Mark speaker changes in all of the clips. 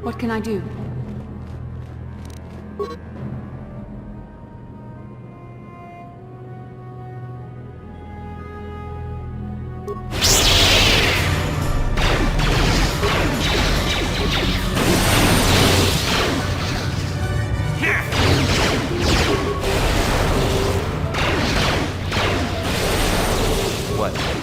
Speaker 1: What can I do?
Speaker 2: What?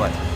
Speaker 1: What?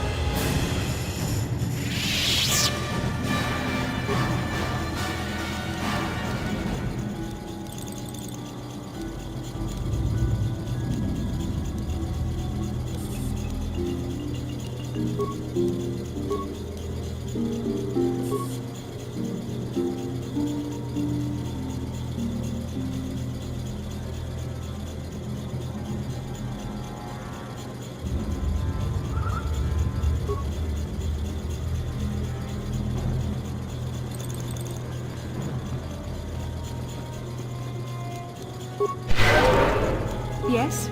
Speaker 2: Yes?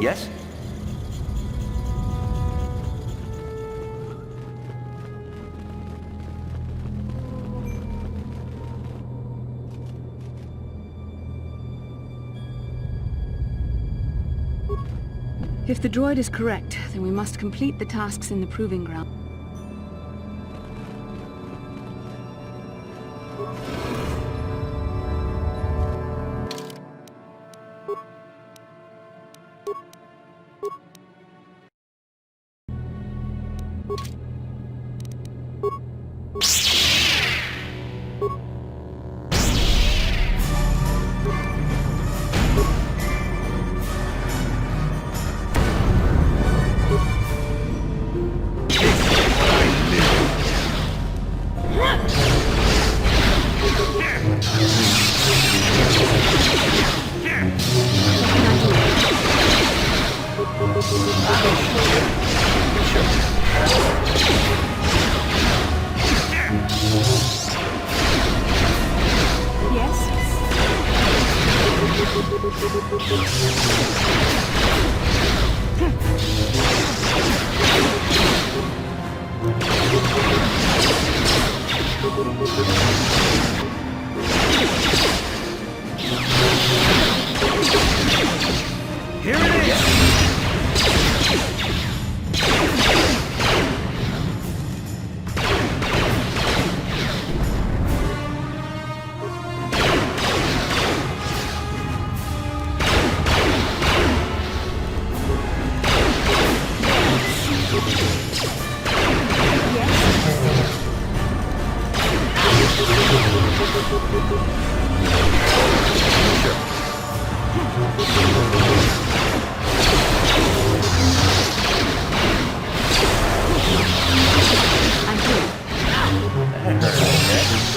Speaker 1: Yes?
Speaker 2: If the droid is correct, then we must complete the tasks in the proving ground.
Speaker 1: Here it is!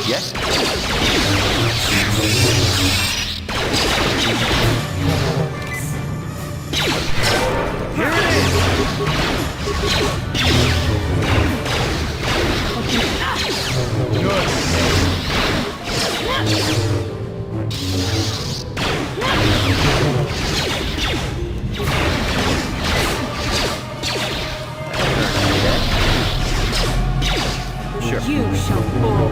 Speaker 1: Yes? Here it is! Sure.
Speaker 2: You shall fall.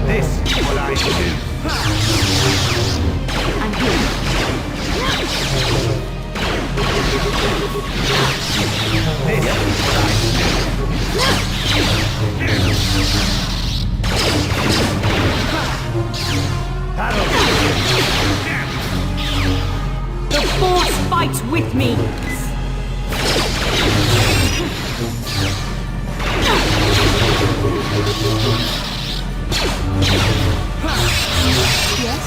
Speaker 1: This is what I do.
Speaker 2: I'm here.
Speaker 1: This is what I
Speaker 2: The Force fights with me!
Speaker 1: Yes?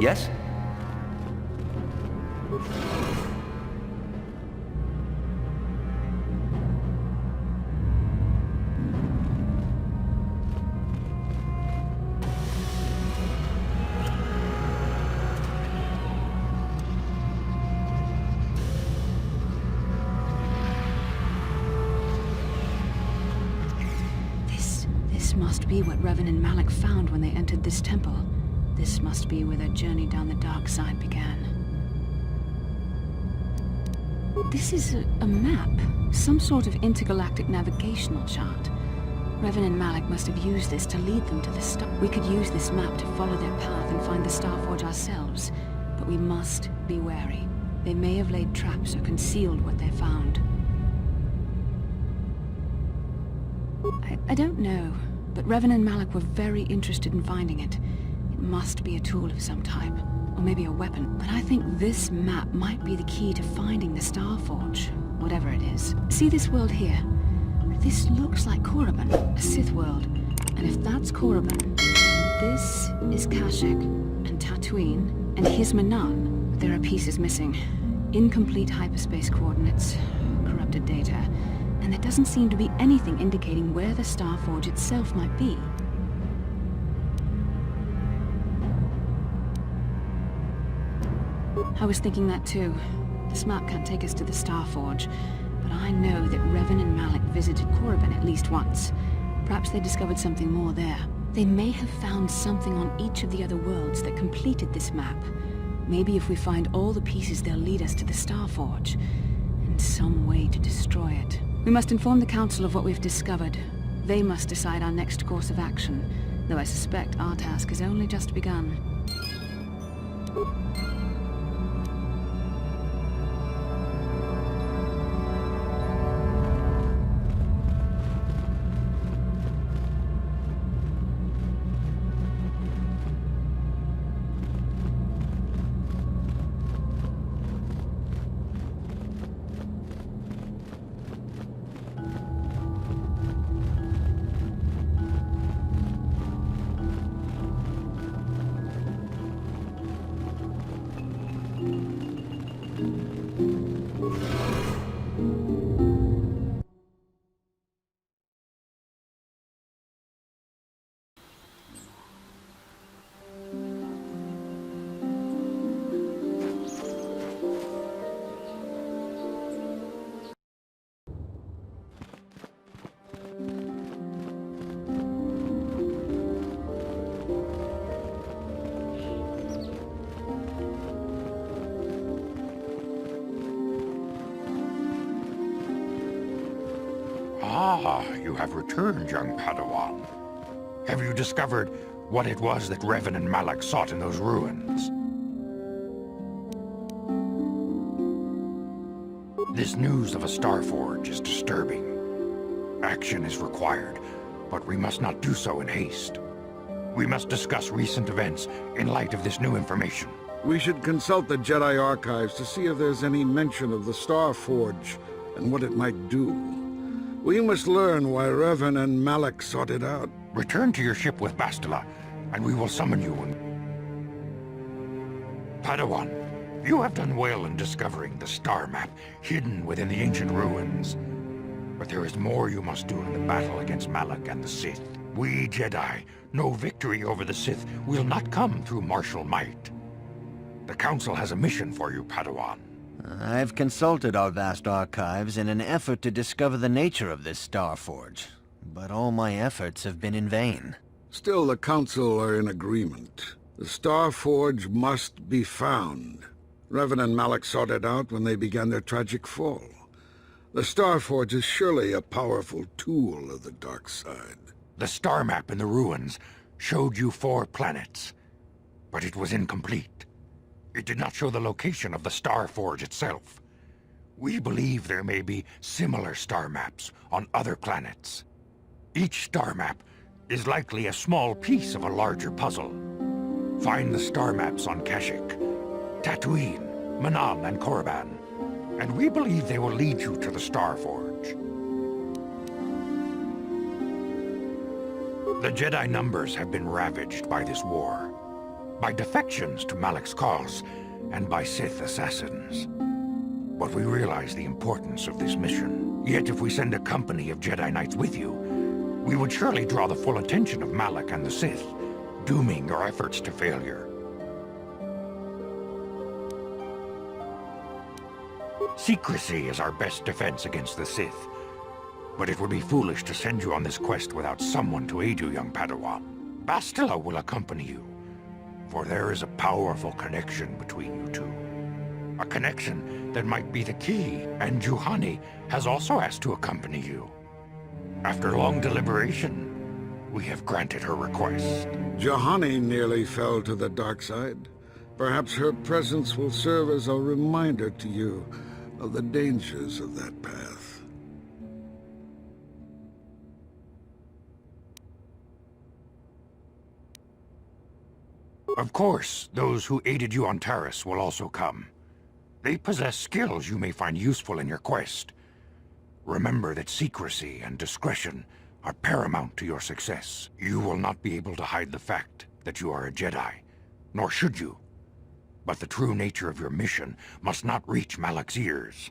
Speaker 1: Yes?
Speaker 2: This must be what Revan and Malik found when they entered this temple. This must be where their journey down the dark side began. This is a map, some sort of intergalactic navigational chart. Revan and Malik must have used this to lead them to the star. We could use this map to follow their path and find the Starforge ourselves, but we must be wary. They may have laid traps or concealed what they found. I don't know, but Revan and Malik were very interested in finding it. It must be a tool of some type, or maybe a weapon. But I think this map might be the key to finding the Starforge, whatever it is. See this world here? This looks like Korriban, a Sith world. And if that's Korriban, this is Kashyyyk, and Tatooine, and here's Manan. But there are pieces missing. Incomplete hyperspace coordinates, corrupted data, and there doesn't seem to be anything indicating where the Starforge itself might be. I was thinking that too. This map can't take us to the Starforge, but I know that Revan and Malik visited Korriban at least once. Perhaps they discovered something more there. They may have found something on each of the other worlds that completed this map. Maybe if we find all the pieces, they'll lead us to the Starforge, and some way to destroy it. We must inform the Council of what we've discovered. They must decide our next course of action, though I suspect our task has only just begun.
Speaker 3: Ah, you have returned, young Padawan. Have you discovered what it was that Revan and Malak sought in those ruins? This news of a Starforge is disturbing. Action is required, but we must not do so in haste. We must discuss recent events in light of this new information.
Speaker 4: We should consult the Jedi archives to see if there's any mention of the Starforge and what it might do. We must learn why Revan and Malak sought it out.
Speaker 3: Return to your ship with Bastila, and we will summon you. Padawan, you have done well in discovering the star map hidden within the ancient ruins. But there is more you must do in the battle against Malak and the Sith. We Jedi know victory over the Sith will not come through martial might. The Council has a mission for you, Padawan.
Speaker 5: I've consulted our vast archives in an effort to discover the nature of this Starforge, but all my efforts have been in vain.
Speaker 4: Still, the Council are in agreement. The Starforge must be found. Revan and Malak sought it out when they began their tragic fall. The Starforge is surely a powerful tool of the dark side.
Speaker 3: The star map in the ruins showed you 4 planets, but it was incomplete. It did not show the location of the Starforge itself. We believe there may be similar star maps on other planets. Each star map is likely a small piece of a larger puzzle. Find the star maps on Kashyyyk, Tatooine, Manal, and Korriban, and we believe they will lead you to the Starforge. The Jedi numbers have been ravaged by this war, by defections to Malak's cause, and by Sith assassins. But we realize the importance of this mission. Yet if we send a company of Jedi Knights with you, we would surely draw the full attention of Malak and the Sith, dooming your efforts to failure. Secrecy is our best defense against the Sith, but it would be foolish to send you on this quest without someone to aid you, young Padawan. Bastila will accompany you, for there is a powerful connection between you two. A connection that might be the key, and Juhani has also asked to accompany you. After long deliberation, we have granted her request.
Speaker 4: Juhani nearly fell to the dark side. Perhaps her presence will serve as a reminder to you of the dangers of that path.
Speaker 3: Of course, those who aided you on Taris will also come. They possess skills you may find useful in your quest. Remember that secrecy and discretion are paramount to your success. You will not be able to hide the fact that you are a Jedi, nor should you. But the true nature of your mission must not reach Malak's ears.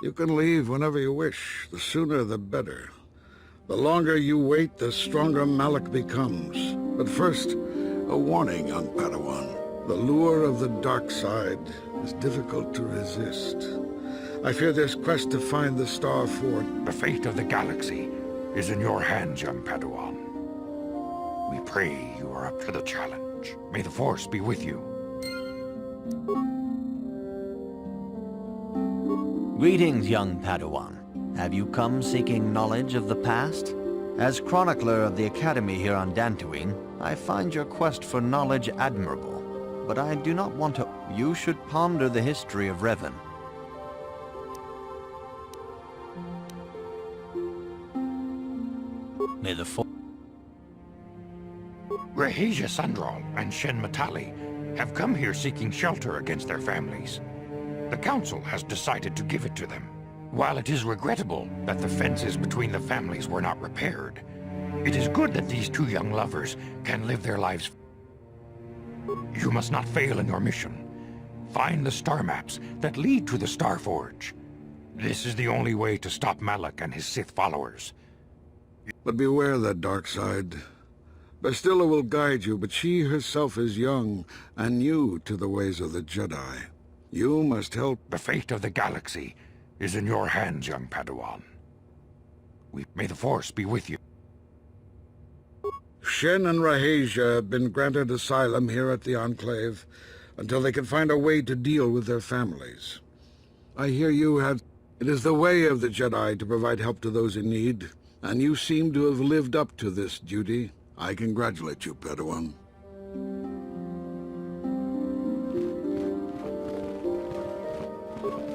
Speaker 4: You can leave whenever you wish. The sooner the better. The longer you wait, the stronger Malak becomes. But first, a warning, young Padawan. The lure of the dark side is difficult to resist. I fear this quest to find the Starforge.
Speaker 3: The fate of the galaxy is in your hands, young Padawan. We pray you are up to the challenge. May the Force be with you.
Speaker 5: Greetings, young Padawan. Have you come seeking knowledge of the past? As chronicler of the Academy here on Dantooine, I find your quest for knowledge admirable, but I do not want to... You should ponder the history of Revan. May the Force...
Speaker 3: Rahesia Sandral and Shen Matali have come here seeking shelter against their families. The Council has decided to give it to them. While it is regrettable that the fences between the families were not repaired, it is good that these 2 young lovers can live their lives. You must not fail in your mission. Find the star maps that lead to the Starforge. This is the only way to stop Malak and his Sith followers.
Speaker 4: But beware that dark side. Bastila will guide you, but she herself is young and new to the ways of the Jedi. You must help.
Speaker 3: The fate of the galaxy is in your hands, young Padawan. May the Force be with you.
Speaker 4: Shen and Rahesia have been granted asylum here at the Enclave until they can find a way to deal with their families. I hear you had... It is the way of the Jedi to provide help to those in need, and you seem to have lived up to this duty. I congratulate you, Padawan.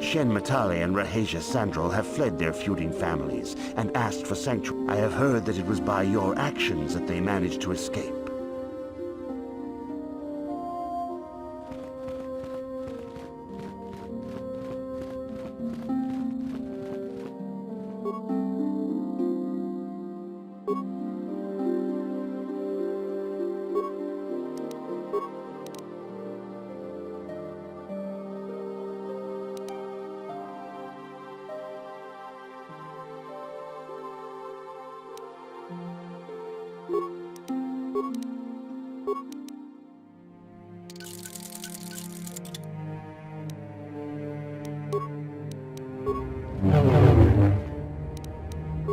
Speaker 6: Shen Matale and Rahesia Sandral have fled their feuding families and asked for sanctuary. I have heard that it was by your actions that they managed to escape.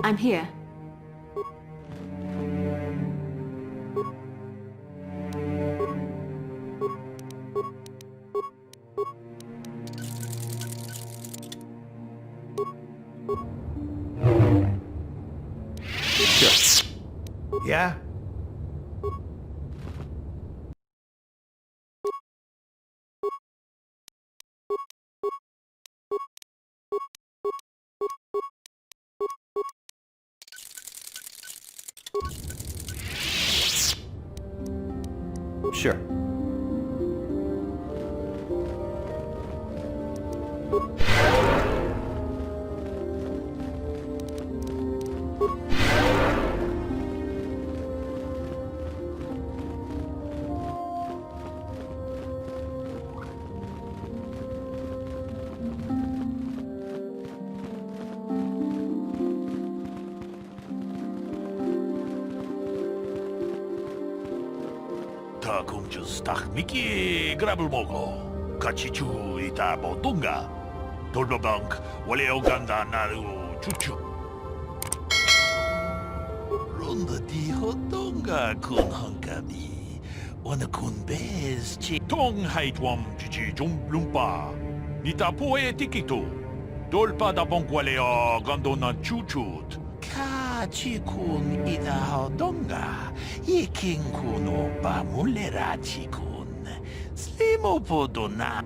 Speaker 2: I'm here.
Speaker 6: Yeah? Sure.
Speaker 1: 다 공주 스탁 미끼 그랍을 먹고 같이 주이다 보던가 돌바방크 원래요 간다 나루 주추 론드 디호던가 군 헝가비 어느 군 베스지 통하이 좀 지지 좀 룸바 니타 포에 티키토 돌바다 봉과래요 간도나 추추트 카치군 이다호던가 이킹군 오빠 몰래라치군 슬리모포도나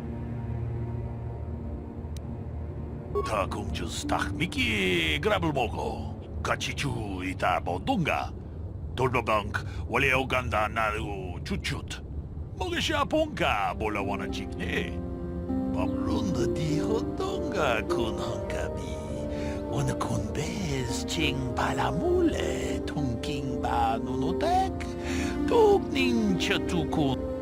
Speaker 1: 다 공주 스탁 미끼 그랍을 먹고 같이 주이다 보던가 돌바방크 원래요 간다 나루 추추트 먹으샤 본가 몰라와나 찍네 밥룬드 디호던가 군 헝가비 어느 콘베스 칭 발라몰레 통킹바 누노텍 독닝 셔투군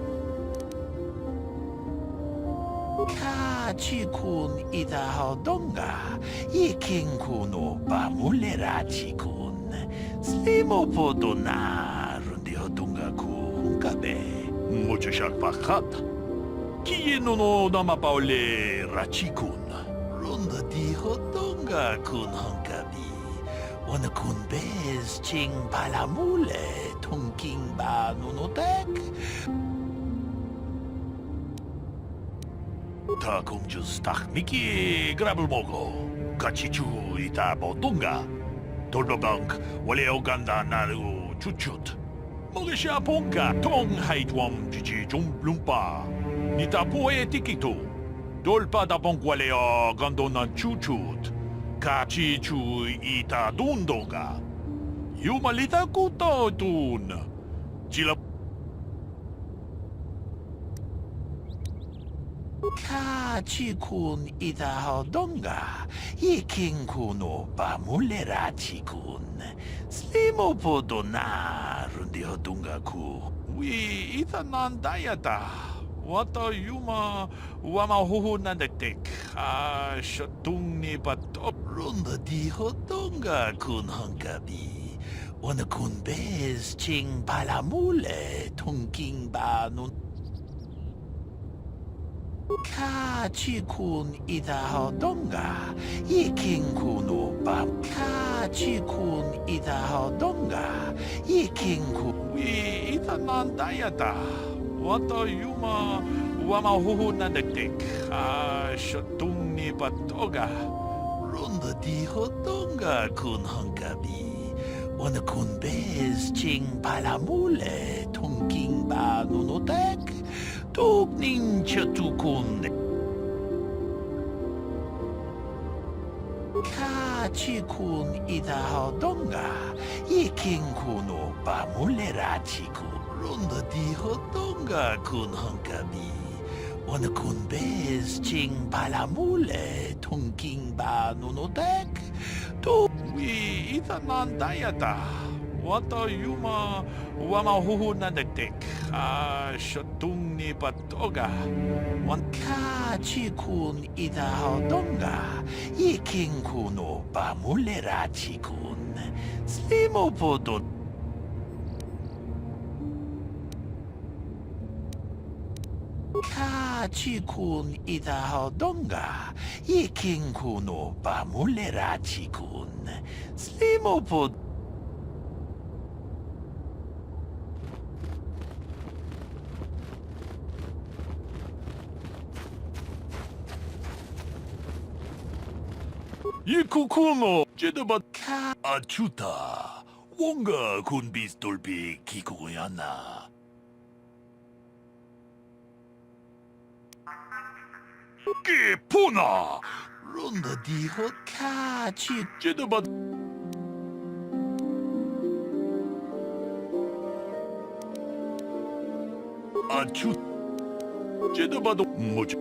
Speaker 1: 카치군 이다하던가 이킹군 오빠 몰래라치군 슬리모포도나 룬디호던가 구 훈카베 모처샥 바깥 기예노노 나마파올레 라치군 룬드 디호던가 군 헝가비 어느 군베스 칭 발라몰레 통킹바 누노텍 다 공주 스탁 미끼 그랍을 먹고 같이 주이다 보던가 돌바방크 원래요 간다 나루 추추트 먹으샤 본가 통하이 좀 지지 좀 룸바 니타 포에 티키토 돌바다 봉과래요 간도나 추추트 같이 주이다 돈도가 유말리다 꾸떠둔 지라 카치군 이다하던가 이킹군 오빠 몰래라치군 슬리모포도나 룬디호던가 구 위 이타난다야다 왔다 유마 와마 호호난데텍 아 셔뚱니 바톱 룬드 디호던가 군 헝가비 어느 군 베스 칭 발라몰레 통킹바 눈 카치군 이다하던가 이킹군 오빠 카치군 이다하던가 이킹군 위 이타난다야다 왔다 유마 wamahuhuna dagdag. Shotung ni patoga. Runda di hotonga kun hanggabi. Wana kun bez ching palamule tungking ba nunotek. Tugning chatukun. Kachikun idahadonga. Iking kuno pamulera chiku. Runda di hotonga kun hanggabi. Wana kun bez ching palamule tungking ba nunotek. Tu wi itanandayata. Wata yuma wamahuhu na dagdag. Shotung ni patoga. Wan kachikun idahadonga. Iking kuno pamulera chikun. Slimo podot. Kachikun idahadonga. Iking kuno pamulera chikun. Slimo pod. Yikukuno jedabat ka achuta. Wonga kun bistolpi kikoyana. Puna! Runda di hot kachi jedabat. Achut jedabat much.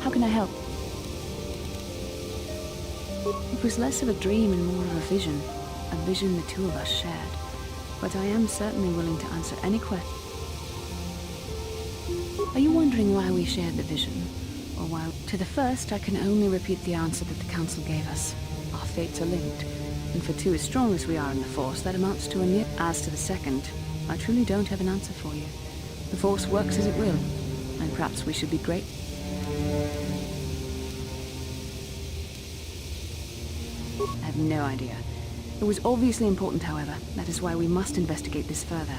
Speaker 2: How can I help? It was less of a dream and more of a vision the two of us shared. But I am certainly willing to answer any question. Are you wondering why we shared the vision? Or why? To the first, I can only repeat the answer that the Council gave us. Our fates are linked, and for two as strong as we are in the Force, that amounts to a near. As to the second, I truly don't have an answer for you. The Force works as it will, and perhaps we should be great. I have no idea. It was obviously important, however. That is why we must investigate this further.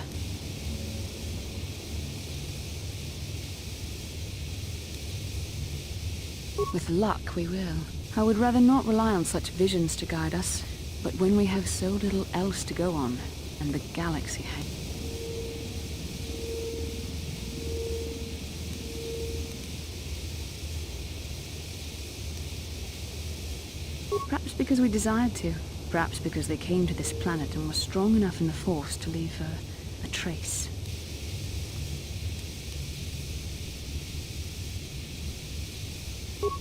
Speaker 2: With luck, we will. I would rather not rely on such visions to guide us, but when we have so little else to go on, and the galaxy hangs. Perhaps because we desired to. Perhaps because they came to this planet and were strong enough in the Force to leave a trace.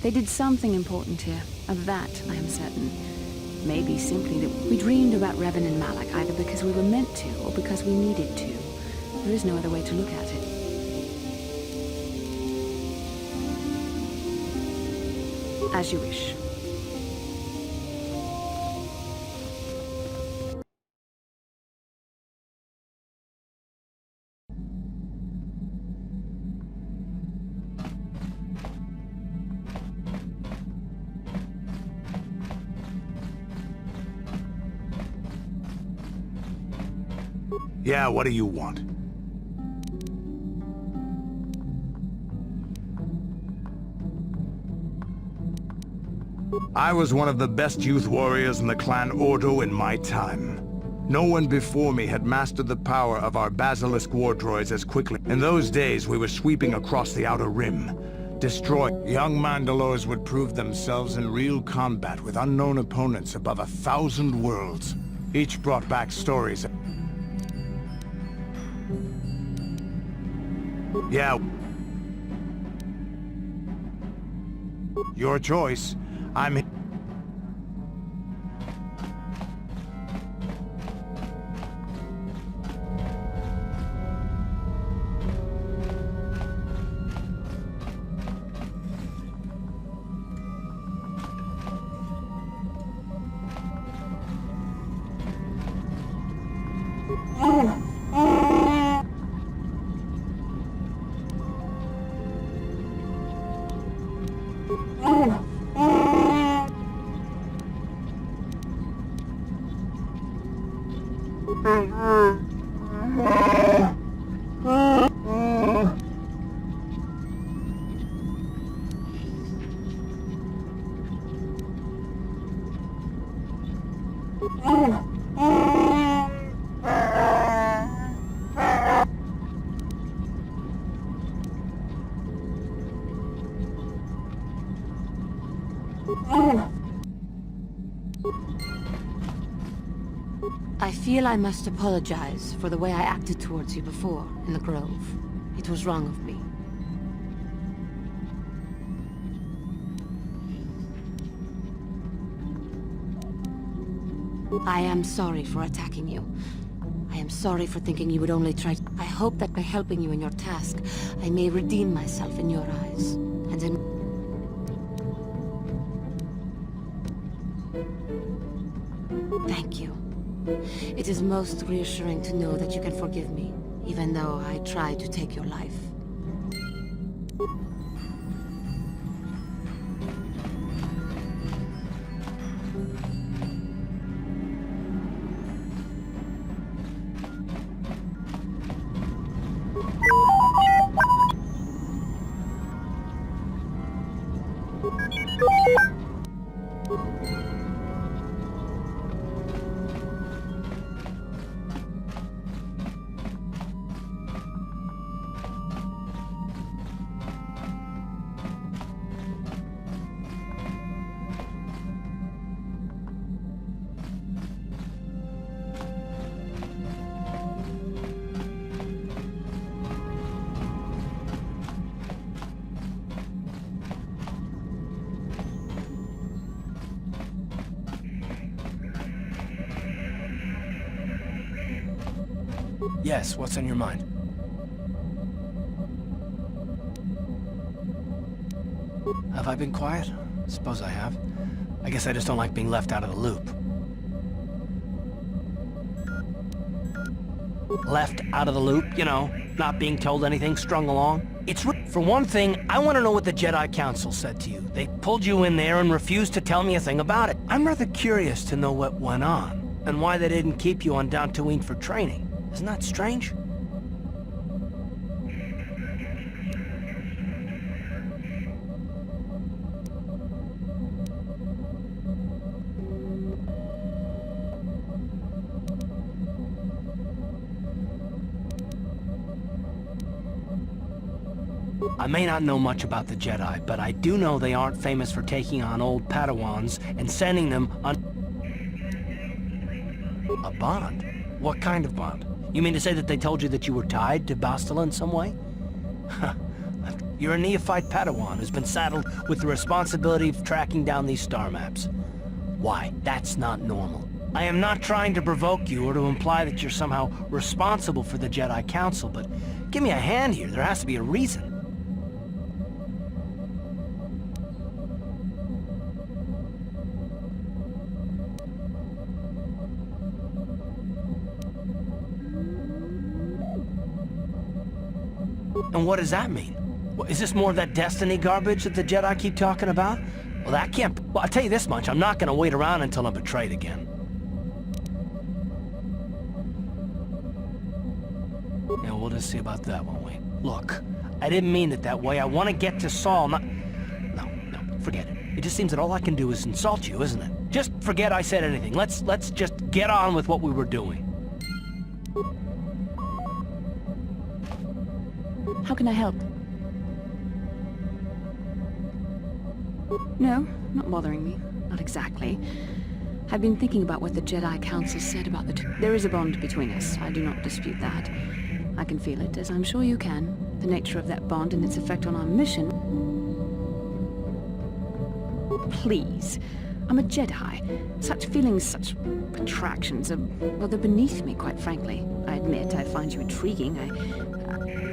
Speaker 2: They did something important here. Of that, I am certain. Maybe simply that we dreamed about Revan and Malak either because we were meant to or because we needed to. There is no other way to look at it. As you wish.
Speaker 7: Yeah, what do you want? I was one of the best youth warriors in the clan Ordo in my time. No one before me had mastered the power of our basilisk war droids as quickly. In those days, we were sweeping across the Outer Rim. Young Mandalores would prove themselves in real combat with unknown opponents above 1,000 worlds. Each brought back stories. Yeah. Your choice. I'm...
Speaker 8: I feel I must apologize for the way I acted towards you before, in the Grove. It was wrong of me. I am sorry for attacking you. I am sorry for thinking you would only try... I hope that by helping you in your task, I may redeem myself in your eyes, and in... Thank you. It is most reassuring to know that you can forgive me, even though I tried to take your life.
Speaker 9: Yes, what's on your mind? Have I been quiet? Suppose I have. I guess I just don't like being left out of the loop. Left out of the loop, you know, not being told anything, strung along. For one thing, I want to know what the Jedi Council said to you. They pulled you in there and refused to tell me a thing about it. I'm rather curious to know what went on, and why they didn't keep you on Dantooine for training. Isn't that strange? I may not know much about the Jedi, but I do know they aren't famous for taking on old Padawans and sending them on... A bond? What kind of bond? You mean to say that they told you that you were tied to Bastila in some way? You're a neophyte Padawan who's been saddled with the responsibility of tracking down these star maps. Why, that's not normal. I am not trying to provoke you or to imply that you're somehow responsible for the Jedi Council, but give me a hand here. There has to be a reason. And what does that mean? Well, is this more of that destiny garbage that the Jedi keep talking about? Well, that can't... Well, I'll tell you this much. I'm not going to wait around until I'm betrayed again. Yeah, we'll just see about that, won't we? Look, I didn't mean it that way. I want to get to Saul, not... No, forget it. It just seems that all I can do is insult you, isn't it? Just forget I said anything. Let's just get on with what we were doing.
Speaker 2: How can I help? No, not bothering me. Not exactly. I've been thinking about what the Jedi Council said about the two. There is a bond between us. I do not dispute that. I can feel it, as I'm sure you can. The nature of that bond and its effect on our mission. Please. I'm a Jedi. Such feelings, such attractions are, well, they're beneath me, quite frankly. I admit I find you intriguing.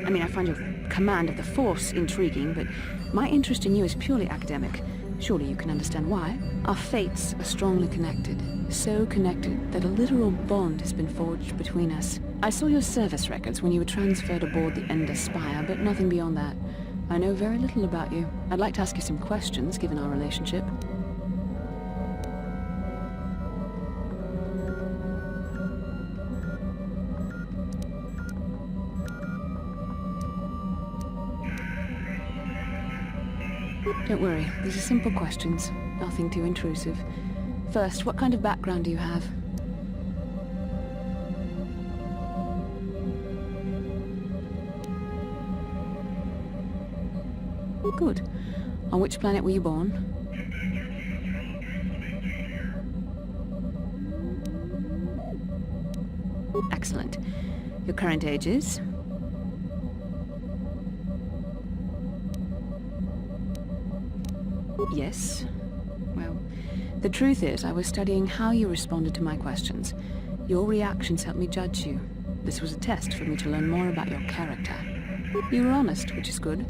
Speaker 2: I find your command of the Force intriguing, but my interest in you is purely academic. Surely you can understand why. Our fates are strongly connected. So connected that a literal bond has been forged between us. I saw your service records when you were transferred aboard the Ender Spire, but nothing beyond that. I know very little about you. I'd like to ask you some questions, given our relationship. Don't worry, these are simple questions. Nothing too intrusive. First, what kind of background do you have? Good. On which planet were you born? Excellent. Your current age is? Yes. Well, the truth is, I was studying how you responded to my questions. Your reactions helped me judge you. This was a test for me to learn more about your character. You were honest, which is good.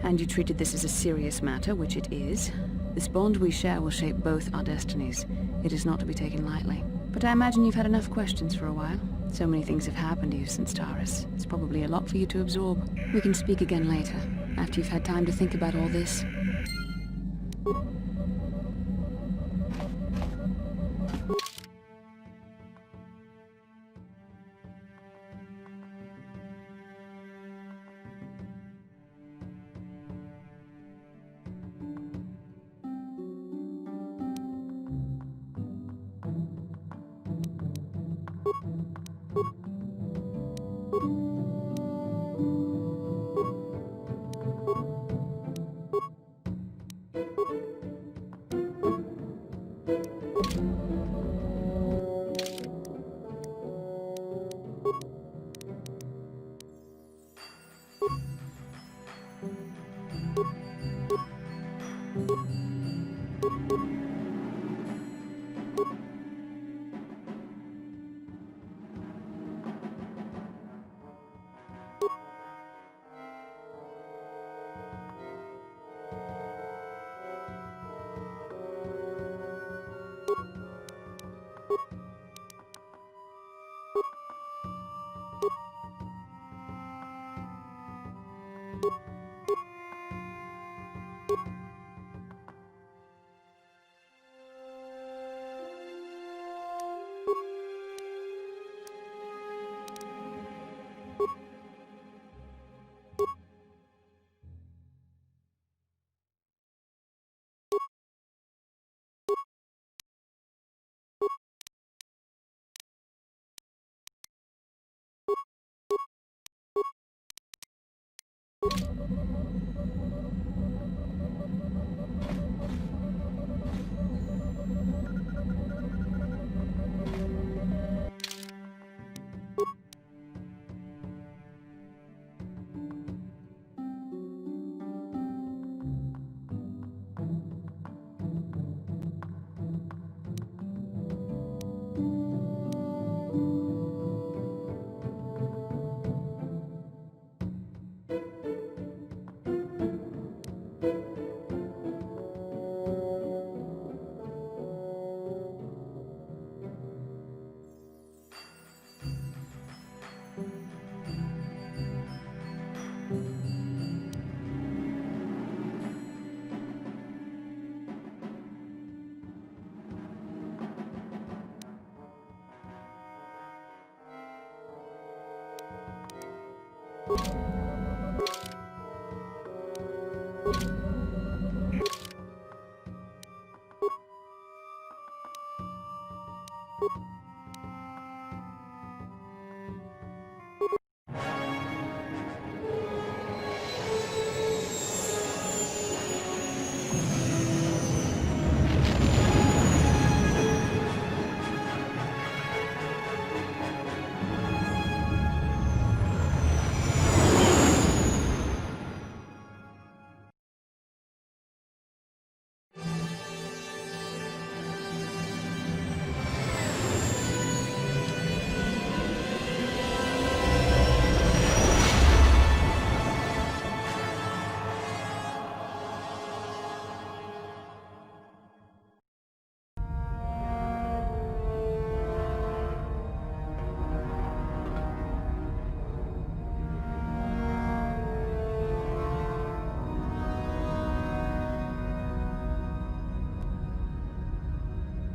Speaker 2: And you treated this as a serious matter, which it is. This bond we share will shape both our destinies. It is not to be taken lightly. But I imagine you've had enough questions for a while. So many things have happened to you since Taurus. It's probably a lot for you to absorb. We can speak again later, after you've had time to think about all this.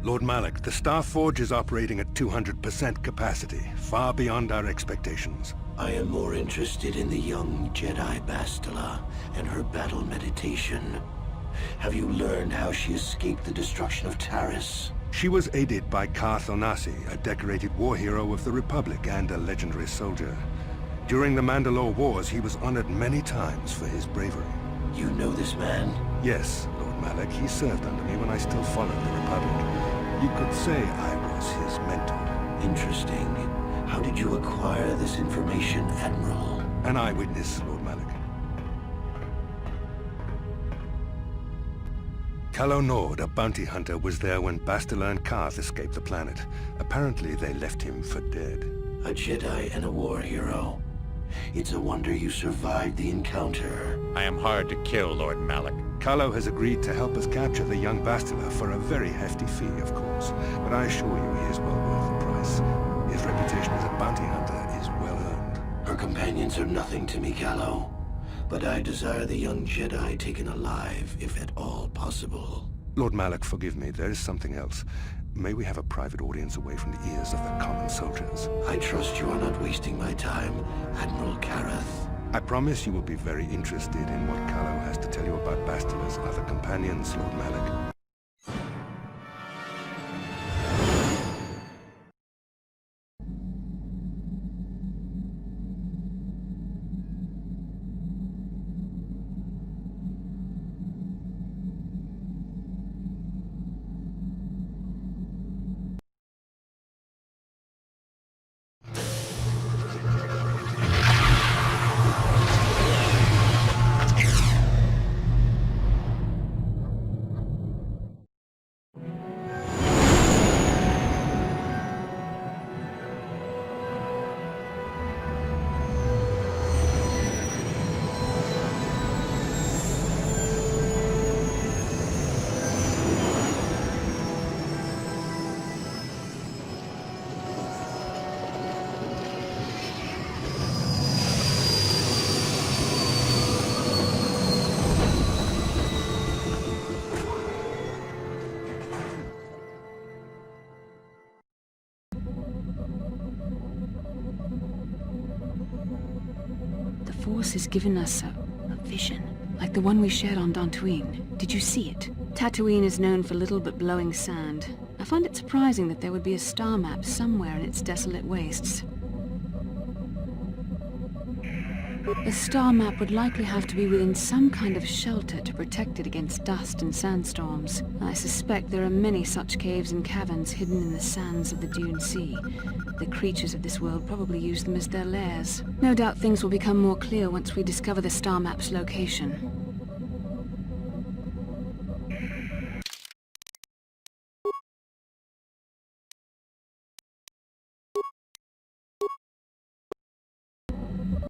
Speaker 7: Lord Malik, the Star Forge is operating at 200% capacity, far beyond our expectations.
Speaker 10: I am more interested in the young Jedi Bastila and her battle meditation. Have you learned how she escaped the destruction of Taris?
Speaker 7: She was aided by Karth Onasi, a decorated war hero of the Republic and a legendary soldier. During the Mandalore Wars, he was honored many times for his bravery.
Speaker 10: You know this man?
Speaker 7: Yes, Lord Malik, he served under me when I still followed the Republic. You could say I was his mentor.
Speaker 10: Interesting. How did you acquire this information, Admiral?
Speaker 7: An eyewitness, Lord Malik. Calo Nord, a bounty hunter, was there when Bastila and Karth escaped the planet. Apparently, they left him for dead.
Speaker 10: A Jedi and a war hero. It's a wonder you survived the encounter.
Speaker 11: I am hard to kill, Lord Malik.
Speaker 7: Calo has agreed to help us capture the young Bastila for a very hefty fee, of course. But I assure you he is well worth the price. His reputation as a bounty hunter is well earned.
Speaker 10: Her companions are nothing to me, Calo. But I desire the young Jedi taken alive, if at all possible.
Speaker 7: Lord Malik, forgive me, there is something else. May we have a private audience away from the ears of the common soldiers?
Speaker 10: I trust you are not wasting my time, Admiral Karath.
Speaker 7: I promise you will be very interested in what Calo has to tell you about Bastila's other companions, Lord Malik.
Speaker 2: The Force has given us a vision, like the one we shared on Dantooine. Did you see it? Tatooine is known for little but blowing sand. I find it surprising that there would be a star map somewhere in its desolate wastes. The star map would likely have to be within some kind of shelter to protect it against dust and sandstorms. I suspect there are many such caves and caverns hidden in the sands of the Dune Sea. The creatures of this world probably use them as their lairs. No doubt things will become more clear once we discover the star map's location.